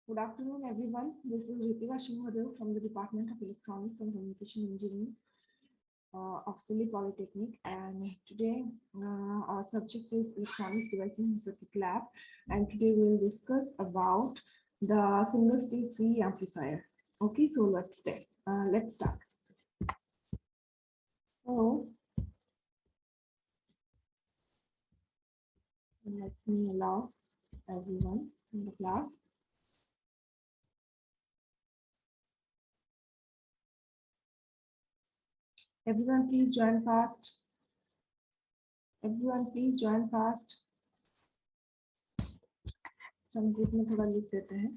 Good afternoon, everyone. This is Ritika Shinghadeo from the Department of Electronics and Communication Engineering of Silly Polytechnic. And today our subject is Electronics Devices and Circuit Lab. And today we will discuss about the single stage CE amplifier. Okay, so let's start. So let me allow everyone in the class. Everyone, please join fast. Everyone, please join fast. हम group में थोड़ा लिख देते हैं.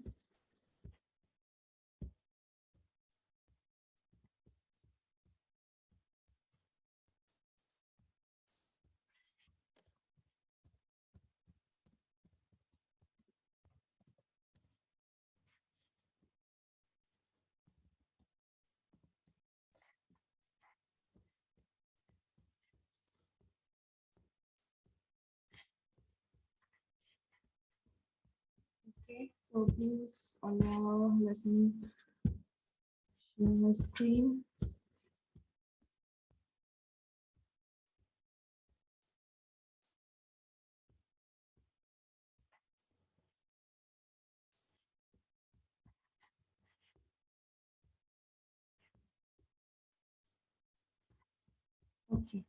Okay, so please allow, let me share my screen. Okay.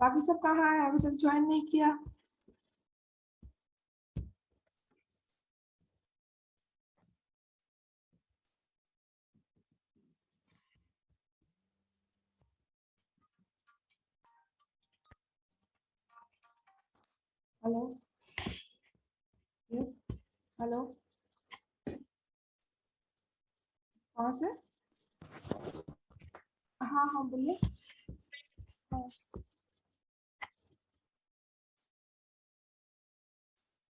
बाकी सब कहाँ है? अभी तक ज्वाइन नहीं किया. हेलो. यस. हेलो. कहाँ से? हाँ हाँ बोलिए. हाँ.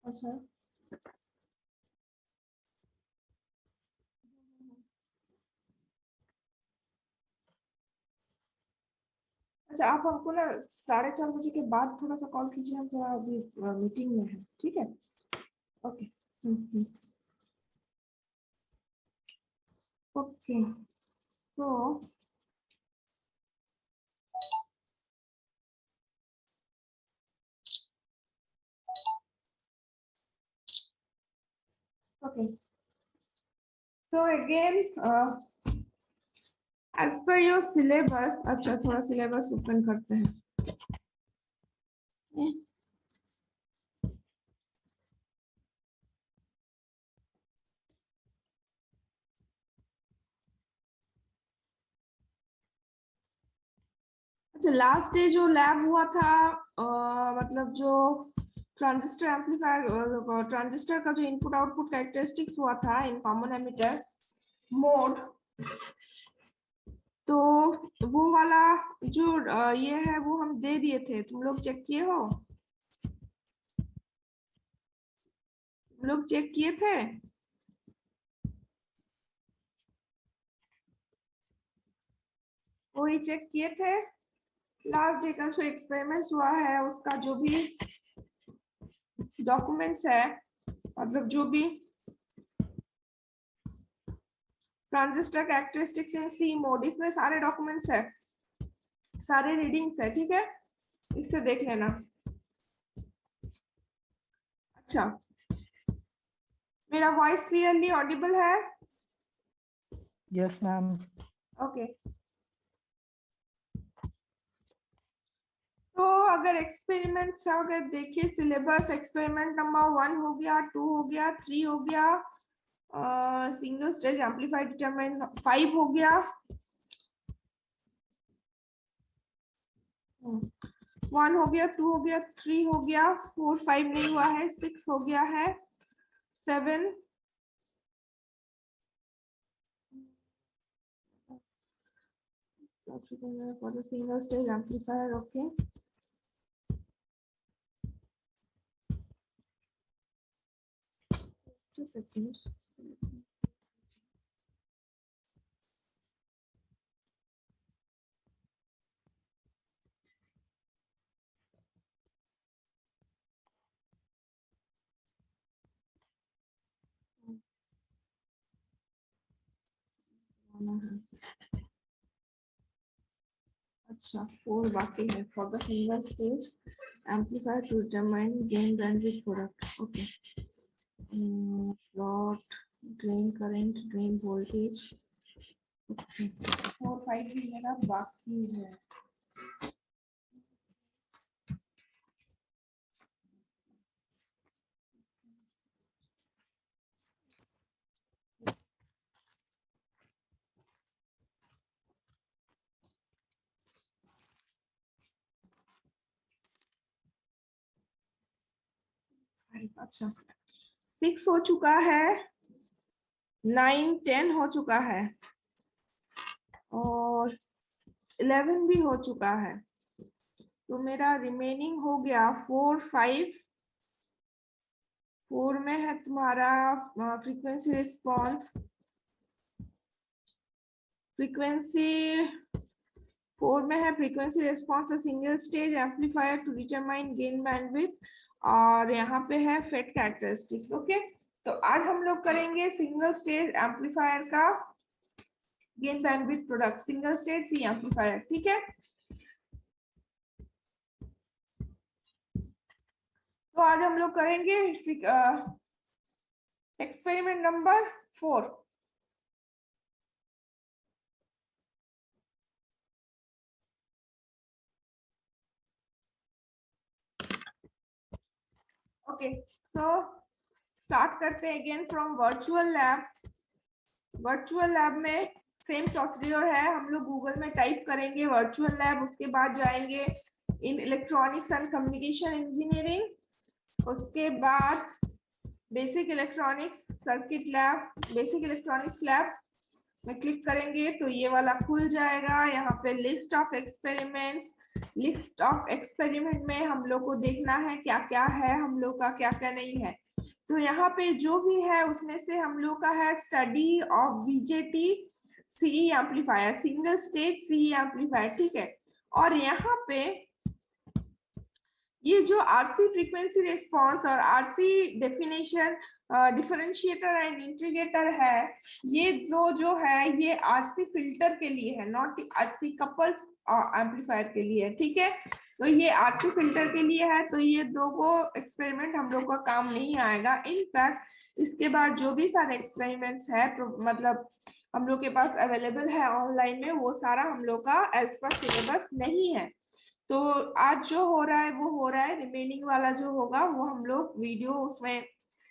अच्छा. अच्छा, आप हमको ना 4:30 के बाद थोड़ा सा कॉल कीजिए. हम थोड़ा अभी मीटिंग में है. ठीक है. Okay. Okay. So okay. So again, as per your syllabus, अच्छा थोड़ा syllabus ओपन करते हैं. अच्छा, लास्ट डे जो लैब हुआ था, मतलब जो ट्रांजिस्टर एम्पलीफायर, ट्रांजिस्टर का जो इनपुट आउटपुट कैरेक्टरिस्टिक्स हुआ था इन कॉमन एमिटर मोड, तो वो वाला जो ये है वो हम दे दिए थे. तुम लोग चेक किए हो? तुम लोग चेक किए थे? वही चेक किए थे. लास्ट डे का जो एक्सपेरिमेंट्स हुआ है उसका जो भी डॉक्यूमेंट्स है, मतलब जो भी transistor characteristics in C mode, इसमें सारे डॉक्यूमेंट्स है, सारे रीडिंग्स है. ठीक है, इससे देख लेना. अच्छा, मेरा वॉइस क्लियरली ऑडिबल है? Yes ma'am. ओके. तो अगर एक्सपेरिमेंट्स अगर देखिए सिलेबस, एक्सपेरिमेंट नंबर 1 हो गया, 2 हो गया, 3 हो गया, सिंगल स्टेज एम्पलीफायर डिटरमिनेंट 5 हो गया, 1 हो गया, 2 हो गया, 3 हो गया, 4 5 नहीं हुआ है, 6 हो गया है, 7 for the single stage amplifier. Okay. Just a second. अच्छा 4 बाकी है. For the single stage amplifier to determine gain bandwidth product. Okay. Plot drain current, drain voltage. Okay. 4 5 भी मेरा बाकी है. अच्छा 6 हो चुका है, 9 10 हो चुका है और 11 भी हो चुका है. तो मेरा रिमेनिंग हो गया 4 5. 4 में है तुम्हारा फ्रीक्वेंसी रिस्पॉन्स. फ्रीक्वेंसी 4 में है frequency response single stage amplifier to determine gain bandwidth. और यहाँ पे है फेट कैरेक्टरिस्टिक्स. ओके, तो आज हम लोग करेंगे सिंगल स्टेज एम्पलीफायर का gain bandwidth product, single stage C amplifier. ठीक है, तो आज हम लोग करेंगे experiment number 4. Okay, so start करते हैं again from virtual lab. Virtual lab में सेम प्रोसीड्यूर है. हम लोग गूगल में टाइप करेंगे वर्चुअल लैब, उसके बाद जाएंगे in electronics and communication engineering, उसके बाद basic electronics circuit lab, basic electronics lab में क्लिक करेंगे तो ये वाला खुल जाएगा. यहाँ पे list of experiments, list of experiment में हम लोग को देखना है क्या क्या है हम लोग का, क्या क्या नहीं है. तो यहाँ पे जो भी है उसमें से हम लोग का है study of BJT CE amplifier, single stage CE amplifier. ठीक है, और यहाँ पे ये जो आरसी फ्रीक्वेंसी रिस्पॉन्स और RC definition, differentiator and integrator है, ये दो जो है ये आरसी फिल्टर के लिए है, नॉट आरसी कपल्ड एम्पलीफायर के लिए. ठीक है, तो ये आरसी फिल्टर के लिए है. तो ये दो को एक्सपेरिमेंट हम लोग का काम नहीं आएगा. इनफैक्ट इसके बाद जो भी सारे एक्सपेरिमेंट्स है मतलब हम लोग के पास अवेलेबल है ऑनलाइन में, वो सारा हम लोग का एज पर सिलेबस नहीं है. तो आज जो हो रहा है वो हो रहा है, रिमेनिंग वाला जो होगा वो हम लोग वीडियो उसमें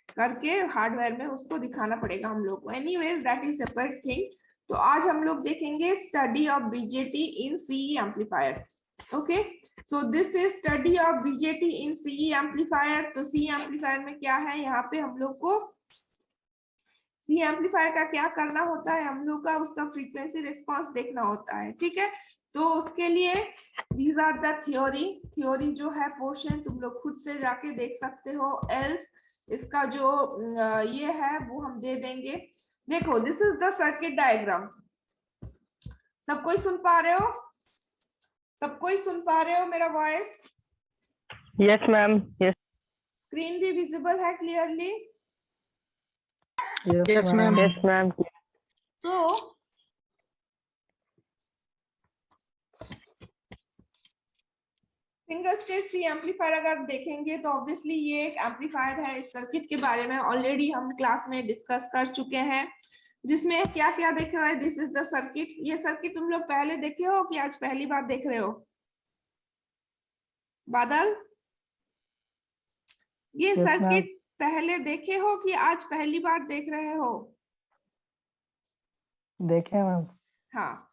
करके हार्डवेयर में उसको दिखाना पड़ेगा हम लोग को. Anyways that is separate thing. तो आज हम लोग देखेंगे study of BJT in CE amplifier. Okay, so this is study of BJT in CE amplifier. तो सीई एम्पलीफायर में क्या है, यहाँ पे हम लोग को सी एम्पलीफायर का क्या करना होता है, हम लोग का उसका फ्रीक्वेंसी रिस्पांस देखना होता है. ठीक है, तो उसके लिए दीज आर द थ्योरी जो है पोर्शन तुम लोग खुद से जाके देख सकते हो. एल्स इसका जो ये है वो हम दे देंगे. देखो, this is the circuit diagram. सब कोई सुन पा रहे हो? सब कोई सुन पा रहे हो मेरा voice? Yes ma'am. Yes. Screen भी विजिबल है clearly? Yes, ma'am. Yes ma'am. तो सिंगल स्टेज सी एम्पलीफायर अगर देखेंगे तो ऑब्वियसली ये एक एम्पलीफायर है. इस सर्किट के बारे में ऑलरेडी हम क्लास में डिस्कस कर चुके हैं, जिसमें क्या क्या देखे हुए. This is the circuit. ये सर्किट तुम लोग पहले देखे हो कि आज पहली बार देख रहे हो? बादल, ये Yes, सर्किट पहले देखे हो कि आज पहली बार देख रहे हो? देखे मैम. हाँ,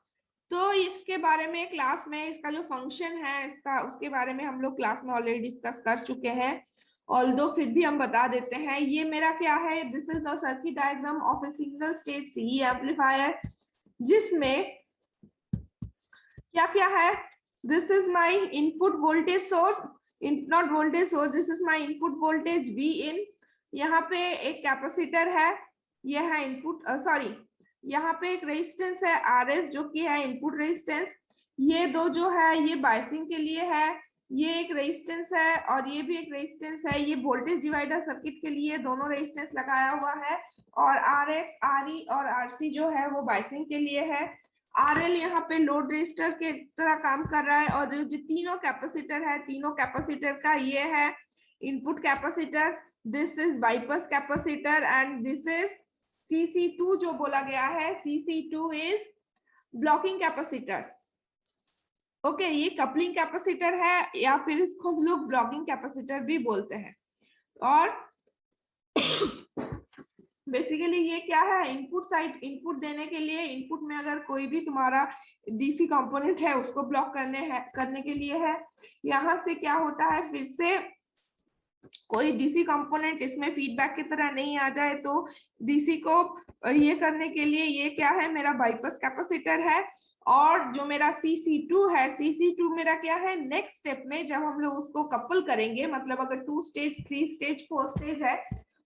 तो इसके बारे में क्लास में इसका जो फंक्शन है इसका, उसके बारे में हम लोग क्लास में ऑलरेडी डिस्कस कर चुके हैं. ऑल्दो फिर भी हम बता देते हैं. ये मेरा क्या है, this is a circuit diagram of a single stage CE amplifier, जिसमें क्या क्या है. This is my input voltage source, not voltage source, this is my input voltage V in. यहाँ पे एक कैपेसिटर है, ये है इनपुट, सॉरी यहाँ पे एक रेजिस्टेंस है RS जो कि है इनपुट रेजिस्टेंस। ये दो जो है ये बायसिंग के लिए है, ये एक रेजिस्टेंस है और ये भी एक रेजिस्टेंस है। ये वोल्टेज डिवाइडर सर्किट के लिए दोनों रेजिस्टेंस लगाया हुआ है। और RS, RE और RC जो है वो बायसिंग के लिए है। RL यहाँ पे लोड रेजिस्टर के तरह काम कर रहा है। और जो तीनों कैपेसिटर है, तीनों कैपेसिटर का ये है input capacitor, this is bypass capacitor and this is CC2 जो बोला गया है, CC2 is blocking capacitor. Okay, ये कपलिंग कैपेसिटर है या फिर इसको हम लोग ब्लॉकिंग कैपेसिटर भी बोलते हैं। और बेसिकली ये क्या है, इनपुट साइड, इनपुट देने के लिए, इनपुट में अगर कोई भी तुम्हारा डीसी कंपोनेंट है उसको ब्लॉक करने के लिए है। यहाँ से क्या होता है, फिर से कोई डीसी कंपोनेंट इसमें फीडबैक की तरह नहीं आ जाए तो डीसी को ये करने के लिए ये क्या है, मेरा बाईपास कैपेसिटर है। और जो मेरा CC2 है, CC2 मेरा क्या है, नेक्स्ट स्टेप में जब हम लोग उसको कपल करेंगे, मतलब अगर 2 स्टेज, 3 स्टेज, 4 स्टेज है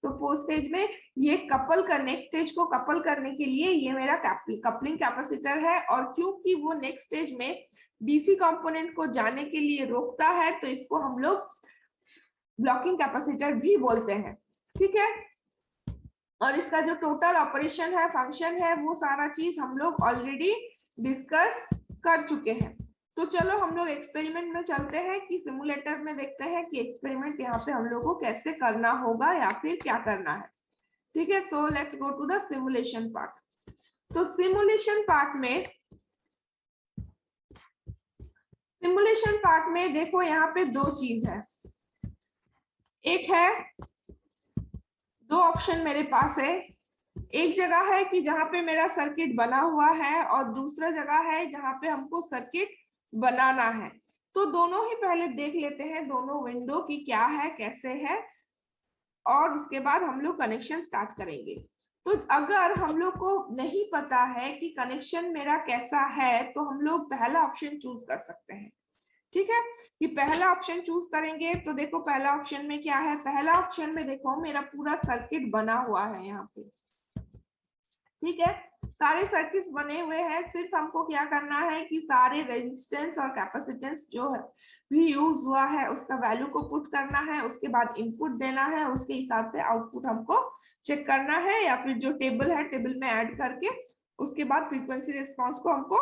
तो 4 स्टेज में ये कपल कर, नेक्स्ट स्टेज को कपल करने के लिए ये मेरा कपलिंग कैपेसिटर है। और क्योंकि वो नेक्स्ट स्टेज में डीसी कंपोनेंट को जाने के लिए रोकता है तो इसको हम लोग ब्लॉकिंग कैपेसिटर भी बोलते हैं। ठीक है, और इसका जो टोटल ऑपरेशन है, फंक्शन है, वो सारा चीज हम लोग ऑलरेडी डिस्कस कर चुके हैं। तो चलो हम लोग एक्सपेरिमेंट में चलते हैं कि सिमुलेटर में देखते हैं कि एक्सपेरिमेंट यहाँ पे हम लोग को कैसे करना होगा या फिर क्या करना है। ठीक है, so let's go to the simulation part. तो सिमुलेशन पार्ट में देखो यहाँ पे दो चीज है। एक है, दो ऑप्शन मेरे पास है। एक जगह है कि जहां पे मेरा सर्किट बना हुआ है और दूसरा जगह है जहां पे हमको सर्किट बनाना है। तो दोनों ही पहले देख लेते हैं, दोनों विंडो की क्या है, कैसे है, और उसके बाद हम लोग कनेक्शन स्टार्ट करेंगे। तो अगर हम लोग को नहीं पता है कि कनेक्शन मेरा कैसा है तो हम लोग पहला ऑप्शन चूज कर सकते हैं। ठीक है, कि पहला ऑप्शन चूज करेंगे। तो देखो पहला ऑप्शन में क्या है, पहला ऑप्शन में देखो मेरा पूरा सर्किट बना हुआ है यहाँ पे। ठीक है, सारे सर्किट्स बने हुए हैं, सिर्फ हमको क्या करना है कि सारे रेजिस्टेंस और कैपेसिटेंस जो है भी यूज हुआ है उसका वैल्यू को पुट करना है, उसके बाद इनपुट देना है, उसके हिसाब से आउटपुट हमको चेक करना है या फिर जो टेबल है टेबल में ऐड करके उसके बाद फ्रीक्वेंसी रिस्पॉन्स को हमको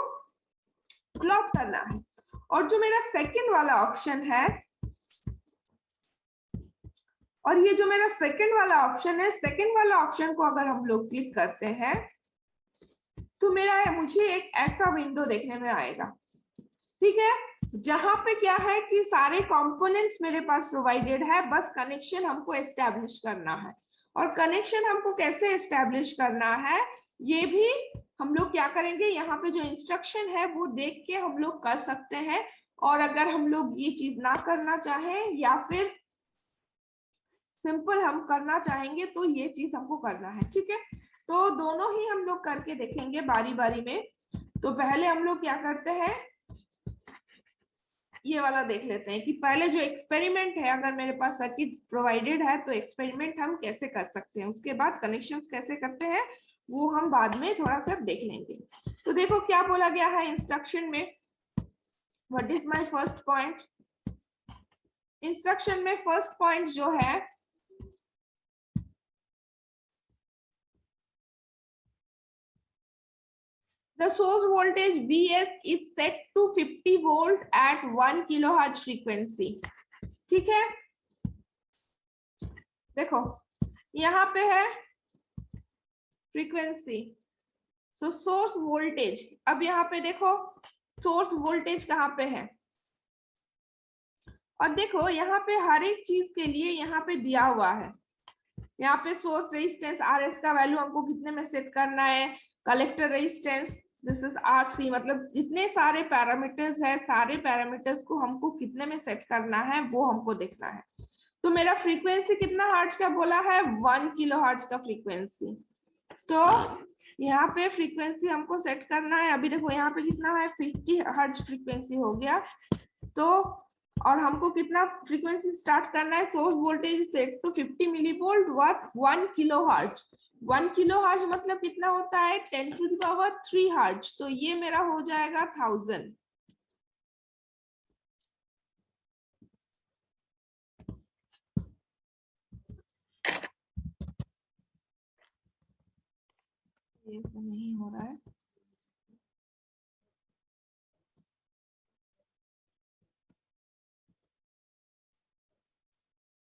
प्लॉट करना है। और जो मेरा सेकंड वाला ऑप्शन है, और ये जो मेरा सेकंड वाला ऑप्शन है, सेकंड वाला ऑप्शन को अगर हम लोग क्लिक करते हैं तो मुझे एक ऐसा विंडो देखने में आएगा। ठीक है, जहां पे क्या है कि सारे कंपोनेंट्स मेरे पास प्रोवाइडेड है, बस कनेक्शन हमको एस्टैब्लिश करना है। और कनेक्शन हमको कैसे एस्टैब्लिश करना है ये भी हम लोग क्या करेंगे, यहाँ पे जो इंस्ट्रक्शन है वो देख के हम लोग कर सकते हैं। और अगर हम लोग ये चीज ना करना चाहें या फिर सिंपल हम करना चाहेंगे तो ये चीज हमको करना है। ठीक है, तो दोनों ही हम लोग करके देखेंगे बारी बारी में। तो पहले हम लोग क्या करते हैं, ये वाला देख लेते हैं कि पहले जो एक्सपेरिमेंट है, अगर मेरे पास सर्किट प्रोवाइडेड है तो एक्सपेरिमेंट हम कैसे कर सकते हैं, उसके बाद कनेक्शंस कैसे करते हैं वो हम बाद में थोड़ा सा देख लेंगे। तो देखो क्या बोला गया है इंस्ट्रक्शन में, what is my first point. Instruction में फर्स्ट पॉइंट जो है, the source voltage Vs is set to 50 volt at 1 kilohertz frequency। ठीक है, देखो यहाँ पे है फ्रीक्वेंसी, सो सोर्स वोल्टेज। अब यहाँ पे देखो सोर्स वोल्टेज कहाँ पे है, और देखो यहाँ पे हर एक चीज के लिए यहाँ पे दिया हुआ है। यहाँ पे सोर्स रेजिस्टेंस RS का वैल्यू हमको कितने में सेट करना है, collector resistance this is RC, मतलब जितने सारे पैरामीटर्स है, सारे पैरामीटर्स को हमको कितने में सेट करना है वो हमको देखना है। तो मेरा फ्रीक्वेंसी कितना हर्ट्ज का बोला है, 1 किलोहर्ट्ज का फ्रीक्वेंसी। तो यहाँ पे फ्रीक्वेंसी हमको सेट करना है। अभी देखो यहाँ पे कितना है, 50 हर्ट्ज फ्रीक्वेंसी हो गया। तो और हमको कितना फ्रीक्वेंसी स्टार्ट करना है, source voltage set to 50 milli volt worth 1 kilo hertz. 1 kilo hertz मतलब कितना होता है 10 टू द पावर 3 हर्ट्ज, तो ये मेरा हो जाएगा 1000। ये ऐसा नहीं हो रहा है,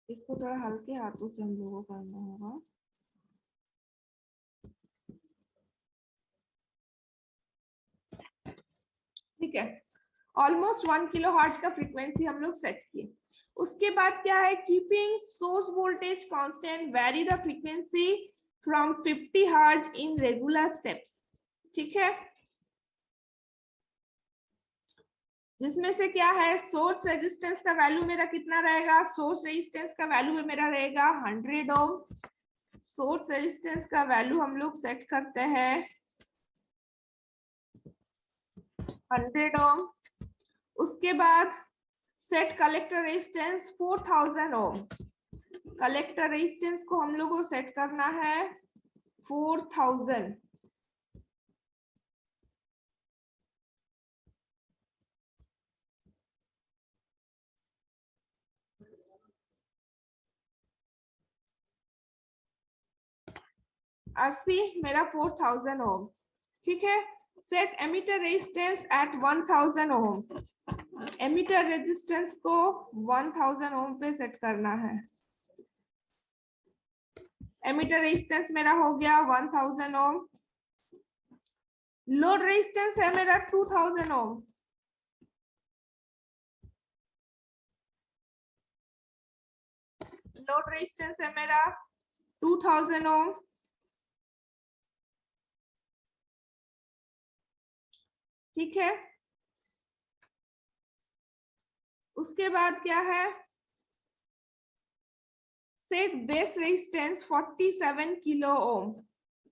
इसको थोड़ा हल्के हाथों से हम लोगों को करना होगा। ठीक है, ऑलमोस्ट 1 किलो हर्ट्ज का फ्रीक्वेंसी हम लोग सेट किए। उसके बाद क्या है, keeping source voltage constant, very the frequency from 50 hertz in regular steps. ठीक है, जिसमें से क्या है, सोर्स रेजिस्टेंस का वैल्यू मेरा कितना रहेगा, सोर्स रेजिस्टेंस का वैल्यू मेरा रहेगा 100 ओम। सोर्स रेजिस्टेंस का वैल्यू हम लोग सेट करते हैं 100 ओम। उसके बाद सेट कलेक्टर रेजिस्टेंस 4000 ओम। कलेक्टर रेजिस्टेंस को हम लोग को सेट करना है 4000। RC मेरा 4000 ओम। ठीक है, set ammeter resistance at 1000 ohm. Ammeter resistance को 1000 ओम पे सेट करना है। एमीटर रेजिस्टेंस मेरा हो गया 1000 ओम। लोड रेजिस्टेंस है मेरा 2000 ओम। लोड रेजिस्टेंस है मेरा 2000 ओम। ठीक है, उसके बाद क्या है, सेट बेस रेजिस्टेंस 47 किलो ओम।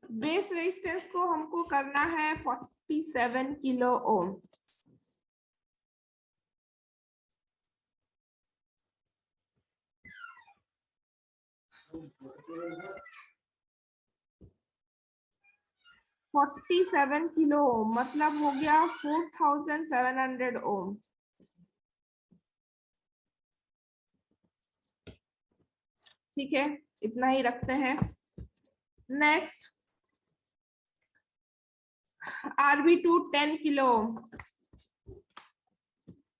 बेस रेजिस्टेंस को हमको करना है 47 किलो ओम। फोर्टी 47 किलो ओम मतलब हो गया 4700 ओम। ठीक है, इतना ही रखते हैं। Next RB2 10 kilo ohm.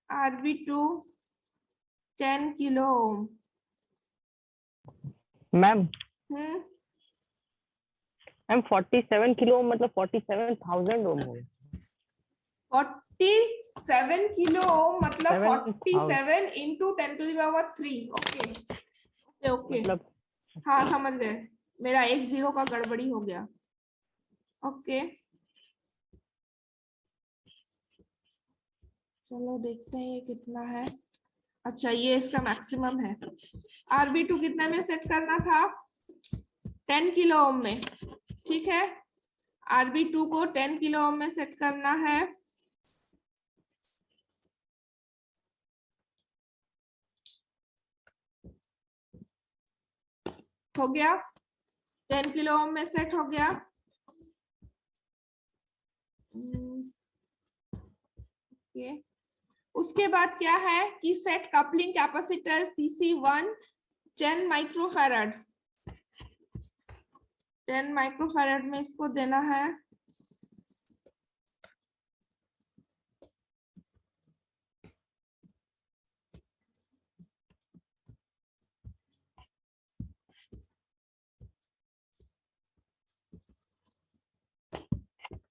RB2 10 kilo ohm. Ma'am hmm, ma'am 47 kilo ohm मतलब 47,000 ओम हो 47 किलो ओम मतलब 7,000 47 into 10 to the power 3। Okay okay okay, मतलब हाँ समझ गए, मेरा एक जीरो का गड़बड़ी हो गया। ओके चलो देखते हैं ये कितना है। अच्छा ये इसका मैक्सिमम है। RB2 कितने में सेट करना था, 10 किलो ओम में। ठीक है, RB2 को 10 किलो ओम में सेट करना है। हो गया, 10 किलो ओम में सेट हो गया। ओके, उसके बाद क्या है कि set coupling capacitor CC1 10 microfarad. 10 microfarad में इसको देना है।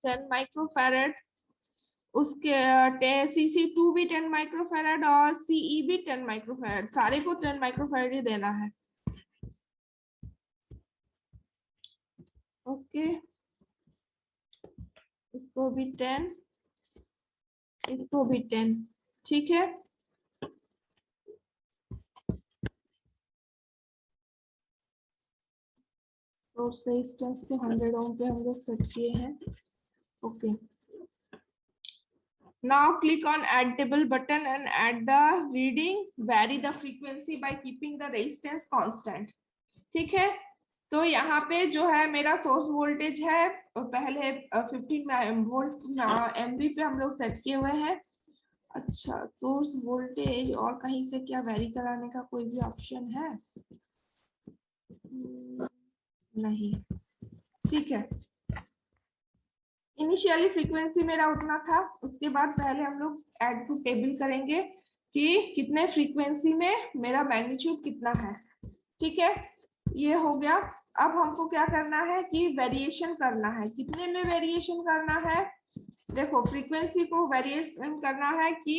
टेन माइक्रोफैरड, उसके CC2 भी 10 माइक्रोफैरड और CE भी 10 माइक्रोफैरड, सारे को 10 माइक्रोफैरड ही देना है। ओके, इसको भी 10, इसको भी 10। ठीक है, सोर्स रेजिस्टेंस को 100 ओम पे हम लोग सेट किए हैं। Okay, Now click on add table button and add the reading. Vary the frequency by keeping the resistance constant. ठीक है, तो यहाँ पे जो है मेरा सोर्स वोल्टेज है पहले 15 वोल्ट एमवी पे हम लोग सेट किए हुए हैं। अच्छा, सोर्स वोल्टेज और कहीं से क्या वेरी कराने का कोई भी ऑप्शन है? नहीं, ठीक है। इनिशियली फ्रीक्वेंसी मेरा उतना था, उसके बाद पहले हम लोग ऐड टू टेबल करेंगे कि कितने फ्रीक्वेंसी में मेरा मैग्नीट्यूड कितना है। ठीक है, ये हो गया। अब हमको क्या करना है कि वेरिएशन करना है। कितने में वेरिएशन करना है? देखो, फ्रीक्वेंसी को वेरिएशन करना है कि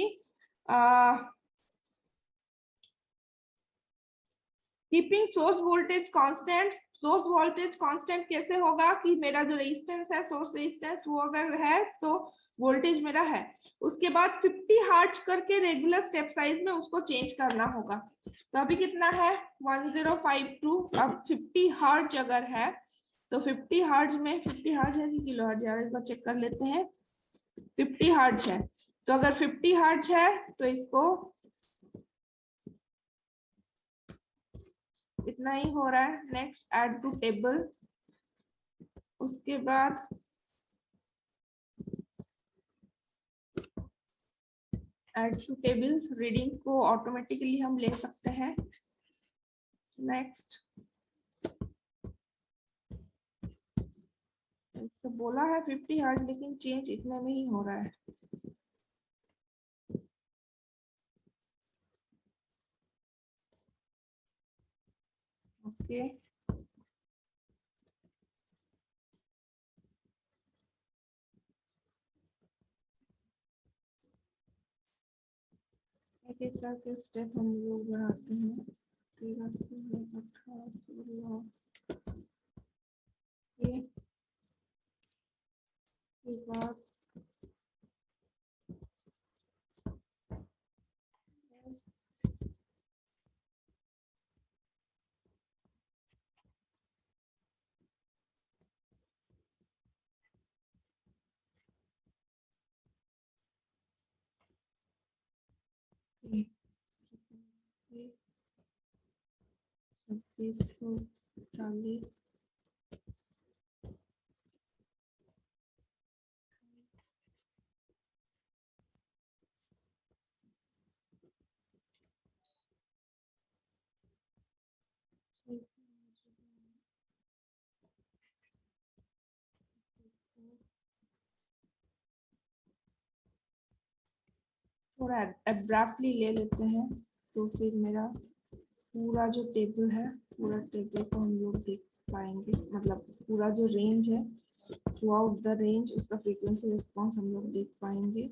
keeping source voltage constant. Source voltage constant कैसे होगा कि मेरा जो रेजिस्टेंस है, सोर्स रेजिस्टेंस, वो अगर है तो वोल्टेज मेरा है। उसके बाद 50 हर्ट्ज करके रेगुलर स्टेप साइज में उसको चेंज करना होगा। तो अभी कितना है? 1052। अब 50 हर्ट्ज अगर है तो 50 हर्ट्ज में 50 हर्ट्ज है कि किलो हर्ट्ज है, इसको चेक कर लेते हैं। 50 हर्ट्ज है, तो अगर 50 हर्ट्ज है तो इसको इतना ही हो रहा है। Next add to table. उसके बाद ऐड टू टेबल रीडिंग को ऑटोमेटिकली हम ले सकते हैं। नेक्स्ट, इससे बोला है 50 हर्ट्ज, लेकिन चेंज इतने में ही हो रहा है। ओके, एक एक करके स्टेप हम लोग बढ़ाते हैं। 13, 16, 18, 16, के बाद छब्बीस 40, थोड़ा एब्रप्टली ले लेते हैं तो फिर मेरा पूरा जो टेबल है, पूरा टेबल को हम लोग देख पाएंगे। मतलब पूरा जो रेंज है, थ्रू आउट द रेंज उसका फ्रीक्वेंसी रिस्पॉन्स हम लोग देख पाएंगे।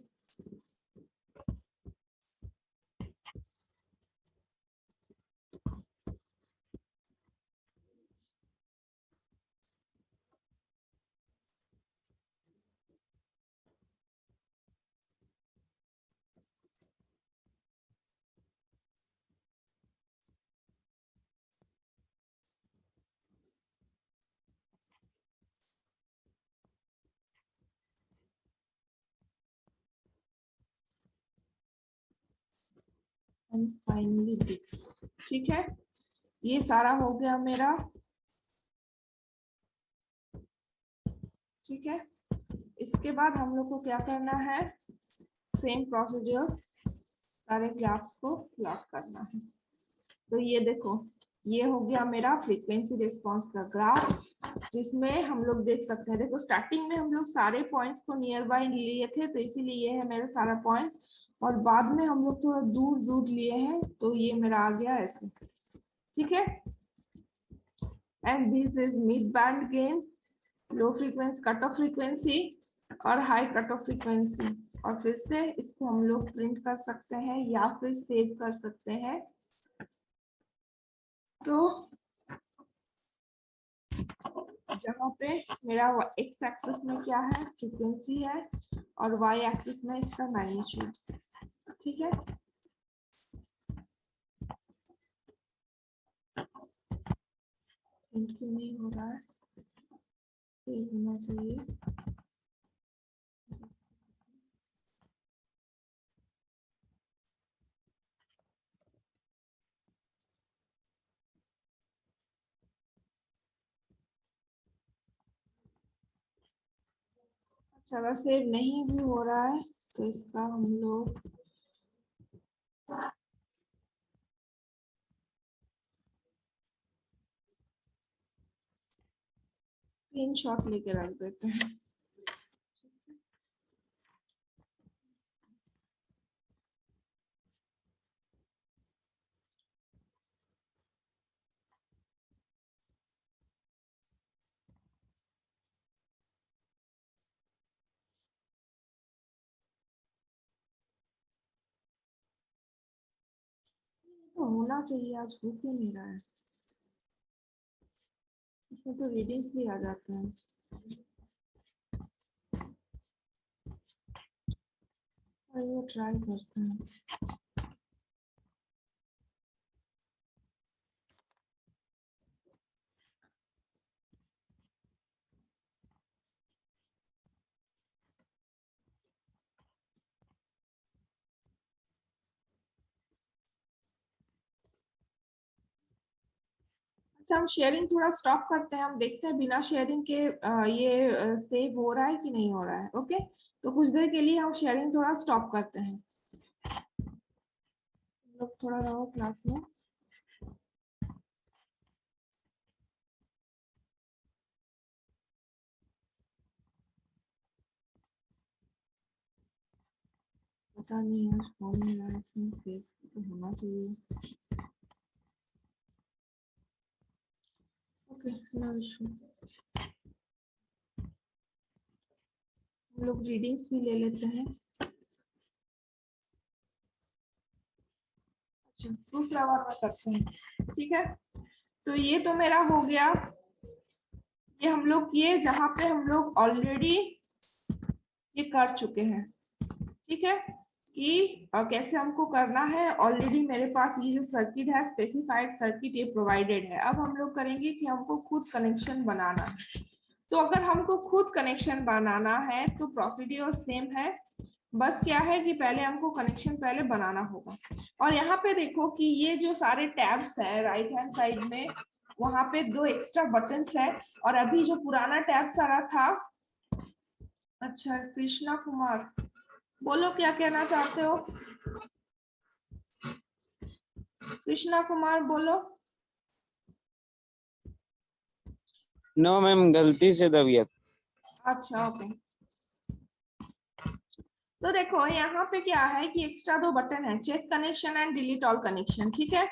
And finally this. ठीक है, ये सारा हो गया मेरा। ठीक है, इसके बाद हम लोग को क्या करना है? सेम प्रोसीजर, सारे ग्राफ्स को प्लॉट करना है। तो ये देखो, ये हो गया मेरा फ्रीक्वेंसी रिस्पांस का ग्राफ, जिसमें हम लोग देख सकते हैं। देखो, स्टार्टिंग में हम लोग सारे पॉइंट्स को नियर बाय लिए थे, तो इसीलिए ये है मेरा सारा पॉइंट। और बाद में हम लोग थोड़ा दूर दूर लिए हैं, तो ये मेरा आ गया ऐसे। ठीक है, and this is mid band gain, low frequency cut off frequency और हाई कट ऑफ फ्रीक्वेंसी। और फिर से इसको हम लोग प्रिंट कर सकते हैं या फिर सेव कर सकते हैं। तो जहाँ पे मेरा एक्स एक्सिस में क्या है? फ्रीक्वेंसी है, और वाई एक्सिस में इसका मैग्नीट्यूड। ठीक है, प्रिंट क्यों नहीं हो रहा है? तेज होना चाहिए। अगर सेव नहीं भी हो रहा है तो इसका हम लोग स्क्रीनशॉट लेके रख देते हैं। तो होना चाहिए, आज हो क्यों नहीं रहा है? इसमें तो रीडिंग्स भी आ जाते हैं। आइए ट्राई करते हैं। अच्छा, हम शेयरिंग थोड़ा स्टॉप करते हैं, हम देखते हैं बिना शेयरिंग के ये सेव हो रहा है कि नहीं हो रहा है। ओके, तो कुछ देर के लिए हम शेयरिंग थोड़ा स्टॉप करते हैं। लोग थोड़ा रहो क्लास में। पता नहीं यार, हो नहीं रहा है, इसमें सेव तो होना चाहिए। Okay, no issue. हम लोग रीडिंग्स भी ले लेते हैं। अच्छा, दूसरा बार में करते हैं, ठीक है। तो ये तो मेरा हो गया। ये हम लोग ये जहाँ पे हम लोग ऑलरेडी ये कर चुके हैं, ठीक है, कि कैसे हमको करना है। ऑलरेडी मेरे पास ये जो सर्किट है, स्पेसिफाइड सर्किट, ये प्रोवाइडेड है। अब हम लोग करेंगे कि हमको खुद कनेक्शन बनाना है। तो अगर हमको खुद कनेक्शन बनाना है तो प्रोसीड्यूर सेम है, बस क्या है कि पहले हमको कनेक्शन पहले बनाना होगा। और यहाँ पे देखो कि ये जो सारे टैब्स है राइट हैंड साइड में, वहां पे 2 एक्स्ट्रा बटन्स है। और अभी जो पुराना टैब सारा था। अच्छा, कृष्णा कुमार, बोलो क्या कहना चाहते हो? कृष्णा कुमार बोलो। नो मैम, गलती से दबियत। अच्छा, ओके। तो देखो यहाँ पे क्या है कि एक्स्ट्रा 2 बटन है, check connection and delete all connection, ठीक है।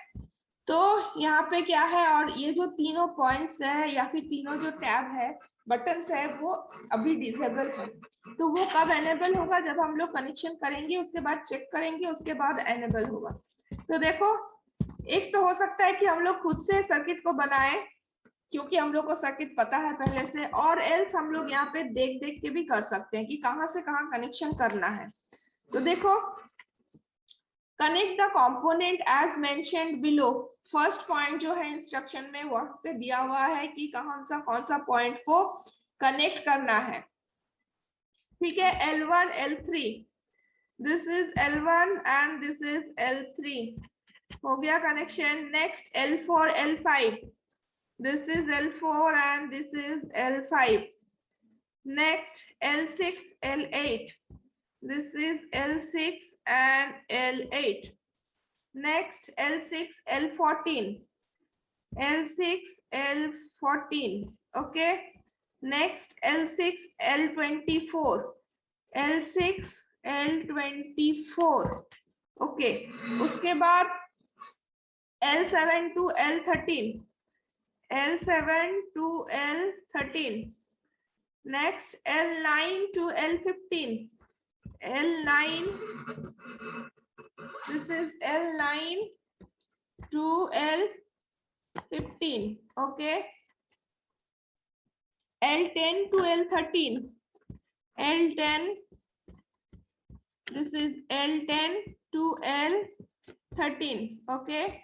तो यहाँ पे क्या है, और ये जो तीनों पॉइंट्स है या फिर तीनों जो टैब है, बटन्स है, वो अभी डिसेबल है। तो वो कब एनेबल होगा? जब हम लोग कनेक्शन करेंगे, उसके बाद चेक करेंगे, उसके बाद एनेबल होगा। तो देखो, एक तो हो सकता है कि हम लोग खुद से सर्किट को बनाएं, क्योंकि हम लोग को सर्किट पता है पहले से, और एल्स हम लोग यहाँ पे देख देख के भी कर सकते हैं कि कहाँ से कहाँ कनेक्शन करना है। तो देखो, connect the component as mentioned below. First point जो है इंस्ट्रक्शन में वहां पे दिया हुआ है कि कौन सा पॉइंट को कनेक्ट करना है, ठीक है। L1 L3, this is L1 and this is L3, हो गया connection. Next L4 L5, this is L4 and this is L5. Next L6 L8, this is L6 and L8. Next L6 L14, L6 L14, okay. Next L6 L24, L6 L24, okay. उसके बाद L7 to L13, L7 to L13. Next L9 to L15, L9, this is L9 to L15, okay. L10 to L13, L10, this is L10 to L13, okay.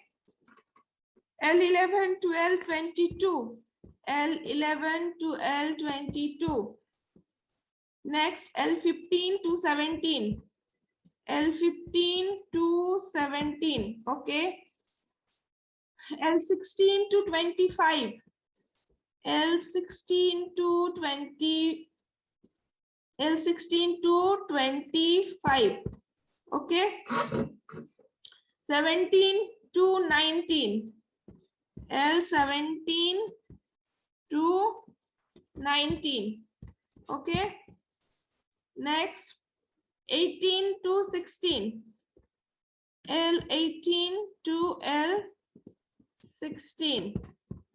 L11 to L22, L11 to L22. Next L15 to 17, L15 to 17, okay. L16 to 25, L16 to 25, L16 to 25. Okay. 17 to 19. L17 to 19. Okay. Next, 18 to 16. L18 to L16.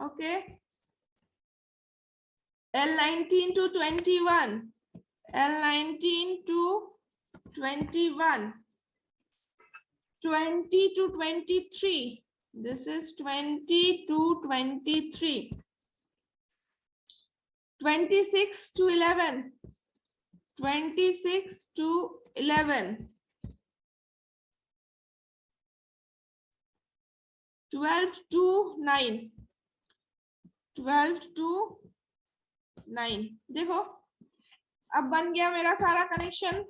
Okay. L19 to 21. L19 to 21. 20 to 23. This is 20 to 23. 26 to 11. 26 to 11. 12 to 9. 12 to 9. देखो अब बन गया मेरा सारा connection.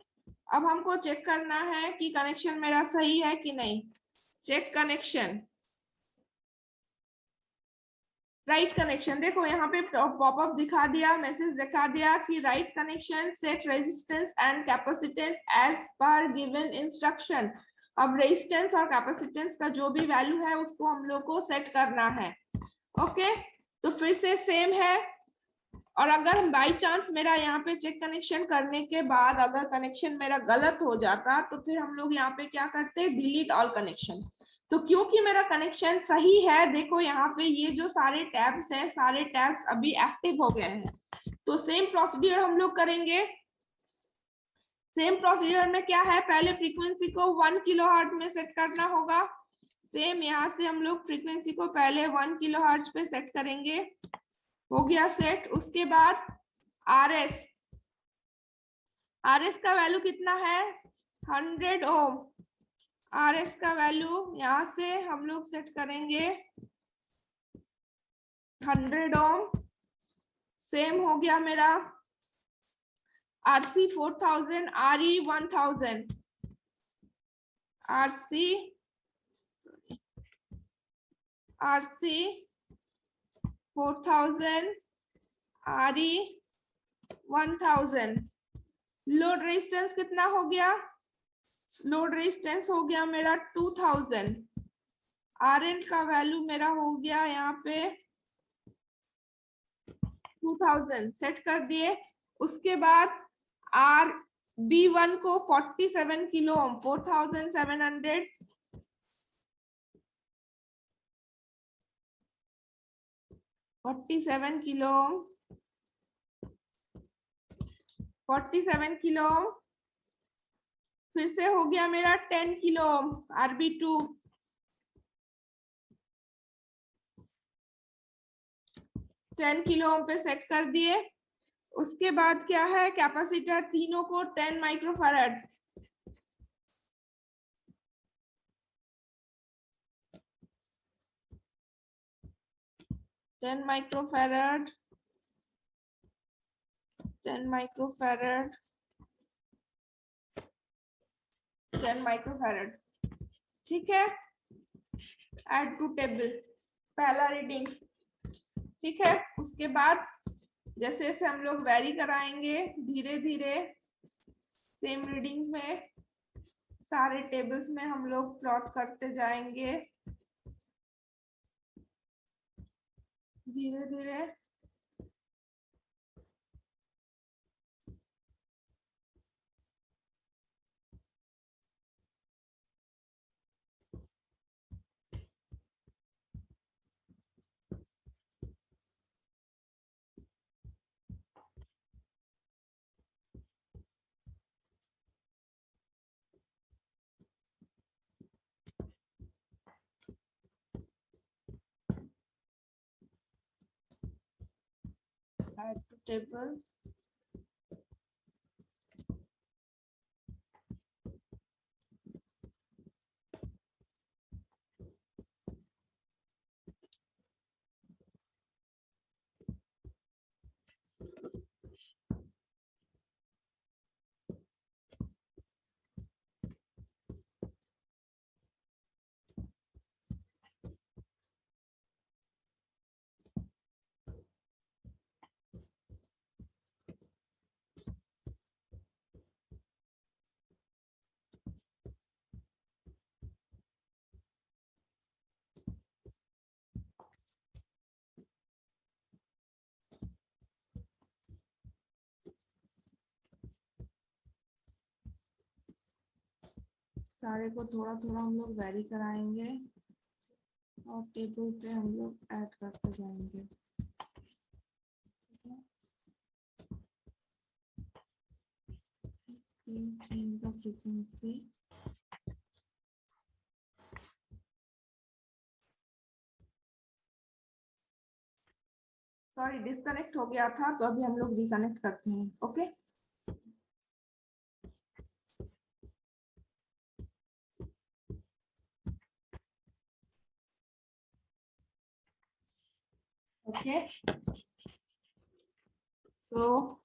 अब हमको check करना है कि कनेक्शन मेरा सही है कि नहीं। Check connection, right connection. देखो यहाँ पे पॉपअप दिखा दिया, मैसेज दिखा दिया कि right connection, set resistance and capacitance as per given instruction. अब रेजिस्टेंस और कैपेसिटेंस का जो भी वैल्यू है उसको हम लोग को सेट करना है। ओके, तो फिर से सेम है। और अगर बाई चांस मेरा यहाँ पे चेक कनेक्शन करने के बाद अगर कनेक्शन मेरा गलत हो जाता तो फिर हम लोग यहाँ पे क्या करते, डिलीट ऑल कनेक्शन। तो क्योंकि मेरा कनेक्शन सही है, देखो यहाँ पे ये जो सारे टैब्स हैं, सारे टैब्स अभी एक्टिव हो गए हैं। तो सेम प्रोसीजर हम लोग करेंगे। सेम प्रोसीजर में क्या है, पहले फ्रीक्वेंसी को 1 किलोहर्ट्ज में सेट करना होगा। सेम यहाँ से हम लोग फ्रीक्वेंसी को पहले 1 किलोहर्ट्ज पे सेट करेंगे। हो गया सेट। उसके बाद आरएस, आरएस का वैल्यू कितना है, 100 ओम। आरएस का वैल्यू यहां से हम लोग सेट करेंगे 100 ओम। सेम हो गया मेरा आरसी 4000, आरई 1000, आरसी 4000, आरई 1000। लोड रेजिस्टेंस कितना हो गया, लोड रेजिस्टेंस हो गया मेरा 2000। आरएन का वैल्यू मेरा हो गया यहाँ पे 2000 सेट कर दिए। उसके बाद आर बी1 को 47 किलो ओम, 4700, 47 किलो ओम, 47 किलो ओम। फिर से हो गया मेरा 10 किलो ओम, आरबी2, 10 किलो ओम पे सेट कर दिए। उसके बाद क्या है, कैपेसिटर तीनों को 10 माइक्रोफैराड, 10 माइक्रोफैराड, 10 माइक्रोफैराड, 10 माइक्रोफैराड। ठीक है, ऐड टू टेबल, पहला रीडिंग। ठीक है, उसके बाद जैसे जैसे हम लोग वेरी कराएंगे धीरे धीरे सेम रीडिंग में सारे टेबल्स में हम लोग प्लॉट करते जाएंगे धीरे धीरे। Add to table. सारे को थोड़ा थोड़ा हम लोग वेरी कराएंगे और टेबल पे हम लोग ऐड करते जाएंगे। Change the frequency. Sorry disconnect हो गया था, तो अभी हम लोग रिकनेक्ट करते हैं। ओके ओके सो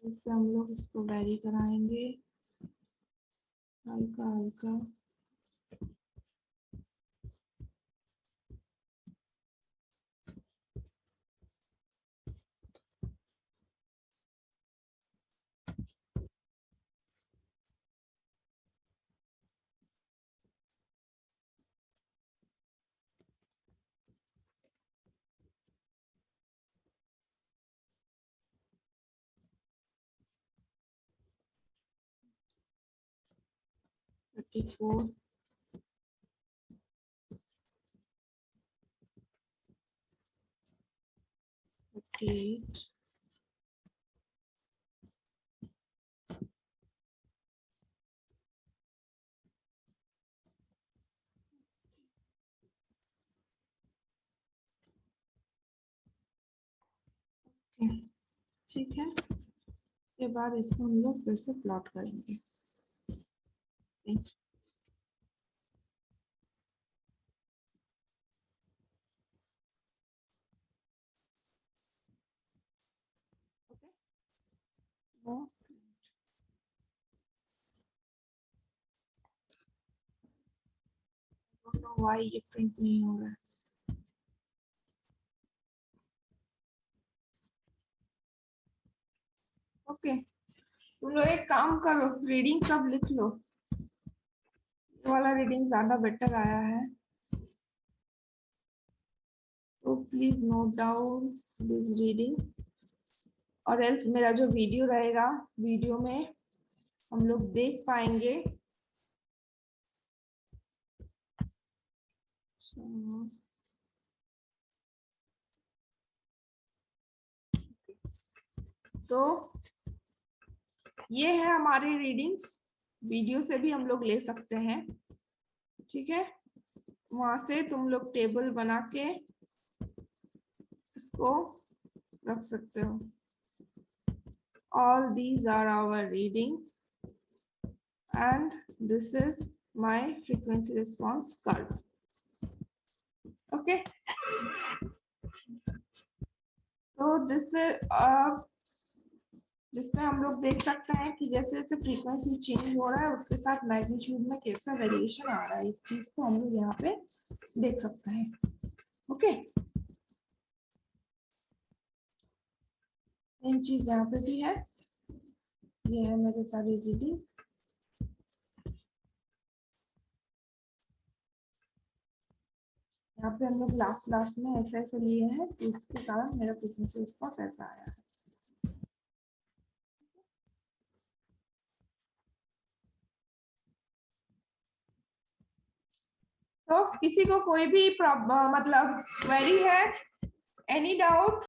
इससे हम लोग इसको वेरी कराएंगे हल्का हल्का। थर्टी फोर, 38, ठीक है। के बाद इसको हम लोग फिर से प्लॉट करेंगे। वाई ये प्रिंट नहीं हो रहा है। ओके तुम लोग एक काम करो, रीडिंग सब लिख लो। ये वाला रीडिंग ज्यादा बेटर आया है, तो please note down this reading, और एल्स मेरा जो वीडियो रहेगा, वीडियो में हम लोग देख पाएंगे। तो ये है हमारी रीडिंग्स, वीडियो से भी हम लोग ले सकते हैं, ठीक है। वहां से तुम लोग टेबल बना के इसको रख सकते हो। All these are our readings and this is my frequency response curve. Okay. तो जिसमें हम लोग देख सकते हैं कि जैसे जैसे फ्रीक्वेंसी चेंज हो रहा है उसके साथ मैग्नीट्यूड में कैसा वेरिएशन आ रहा है, इस चीज को हम लोग यहाँ पे देख सकते हैं। ओके सेम चीज यहाँ पे भी है, ये है मेरे सारी रीडिंग्स। यहाँ पे हम लोग लास्ट में ऐसे ऐसे लिए हैं, तो इसके कारण मेरा फ्रीक्वेंसी रिस्पॉन्स ऐसा आया है। तो किसी को कोई भी मतलब क्वेरी है, एनी डाउट?